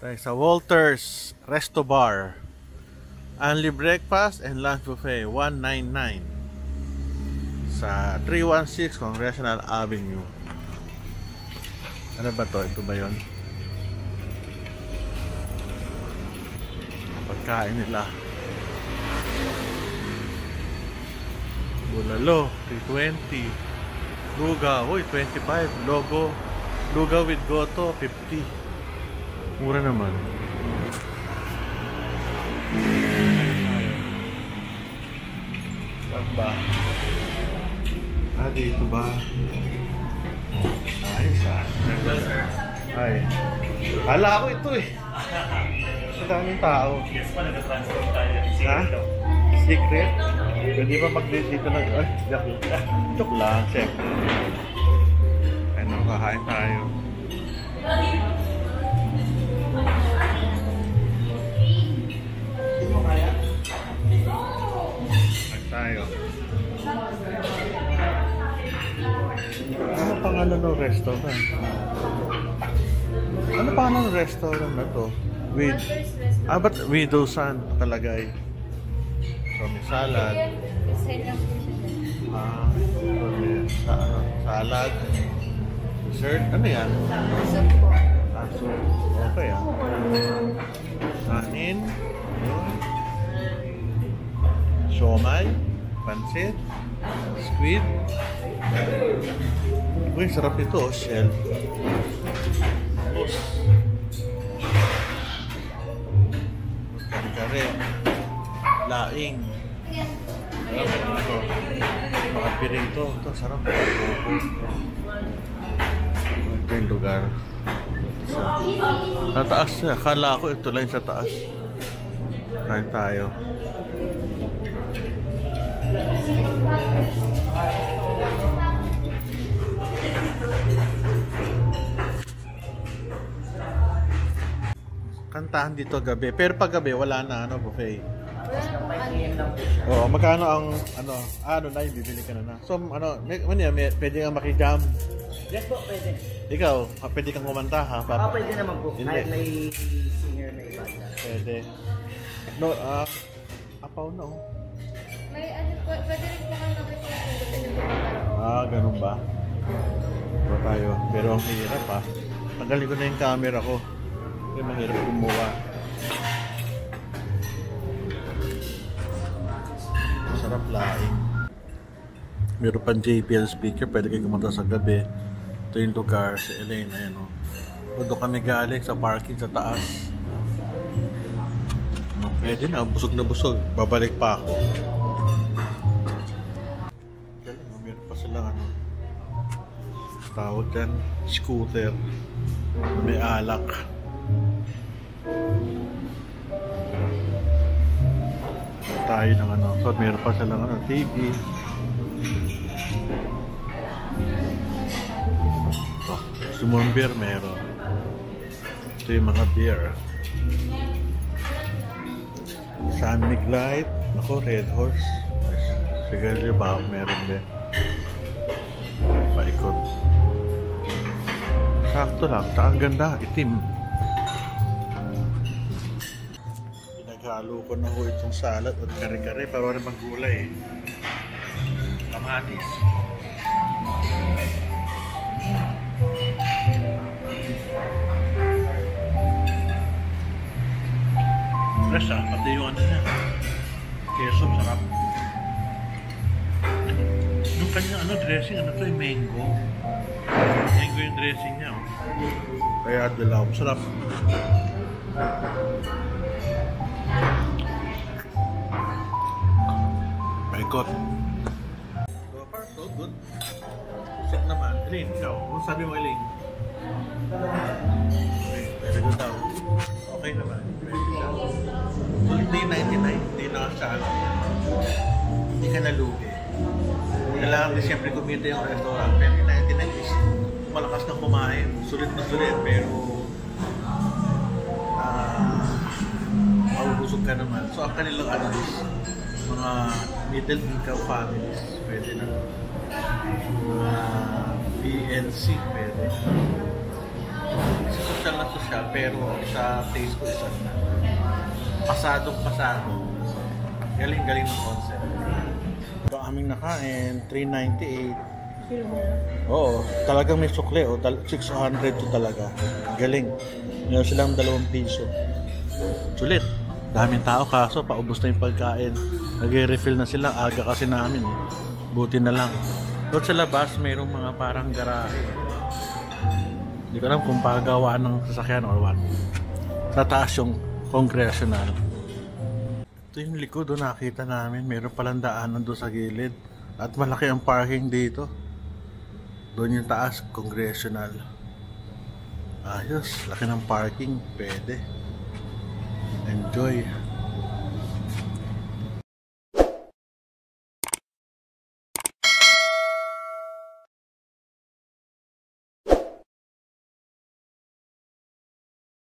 Okay, sa Walters Resto Bar. Only breakfast and lunch buffet, $199 sa 316 Congressional Avenue. Ano ba to? Ito ba yun? Pagkain nila. Bulalo, 320. Lugaw, 25. Lugaw with goto, 50. Mura naman. Saan ba? Dito ba? Ayos Ay. Hala ako ito eh. Sa daming tao. Yes pa, nag-transfer tayo. Ha? Secret? Hindi ba mag-dito na? Ay, joke lang. Siyempre. Ano, kakain tayo. Kain tayo. Ano pangalan ng restaurant? Ano pangalan ng restaurant na to? Ba't Widow Sun nakalagay? So may salad. So may salad. Dessert? Ano yan? Soup. Okay Kanin. Siomay. Pansit. Squid. Uy, sarap nito. Shell. Kare-kare. Laing. Mga pirito. Ito, sarap. Ito yung lugar. Sa taas siya. Akala ko ito lang sa taas. Kain tayo. Kantahan dito gabi. Pero pag gabi, wala na buffet. Oo, magkano ang ano na yung bibili ka na. So, pwede kang makijam. Yes po, pwede. Ikaw, pwede kang kumanta ha? Pwede naman po. Kahit may singer na iba. Pwede. No, apaw na May pwede rin po kang mag-record. Ganun ba? Ito tayo. Pero ang hirap Tanggalin ko na yung camera ko. Kasi mahirap kumuha. Masarap laing. Meron pang JBL speaker. Pwede kayo kumanta sa gabi. Ito yung lugar sa Elaine. Ayan doon kami galing sa parking sa taas. Pwede na. Busog na busog. Babalik pa ako. Meron pa silang tawag dyan. Scooter. May alak. Tayo ng so meron pa silang TV. Gusto mo ang beer, meron. Ito yung mga beer. San Miglite. Ako, Red Horse. Sigarilyo ba? Meron din. Paikot. Sakto lang. Ang ganda. Itim. Halo ko na itong salad at kare-kare para rin maggulay. Kamatis. Fresh pati yung niya. Keso, sarap. Yung kanya dressing, to yung mango. Mango yung dressing niya. Kaya dilaw. Sarap. Good. So far, so good. Set naman. Elaine, ikaw. Ano sabi mo, Elaine? Okay, very good daw. Okay naman. So, hindi 99. Hindi na siya hindi ka nalugi. Kailangan din siyempre kumita yung restaurant. Pero 99 is malakas na kumain. Sulit na sulit. Pero mauusog ka naman. So, ang kanilang is mga middle income families, pwede na. PNC, pwede. Sa social na social, pero sa taste ko isa na. Pasadong pasado. Galing-galing ng concept. Ito aming nakain, $3.98. Oo, talagang may sukle. O, 600 to talaga. Galing. Meron silang 2 piso. Sulit. Daming tao kaso paubos na yung pagkain. Nag-refill na sila. Aga kasi namin. Buti na lang. Doon sa labas, mayroong mga parang garahe. Hindi ko alam kung pagawaan ng sasakyan or what. Sa taas yung congressional. Ito yung likod doon nakita namin. Mayroon palang daanan doon sa gilid. At malaki ang parking dito. Doon yung taas, congressional. Ayos, laki ng parking. Pwede. Enjoy.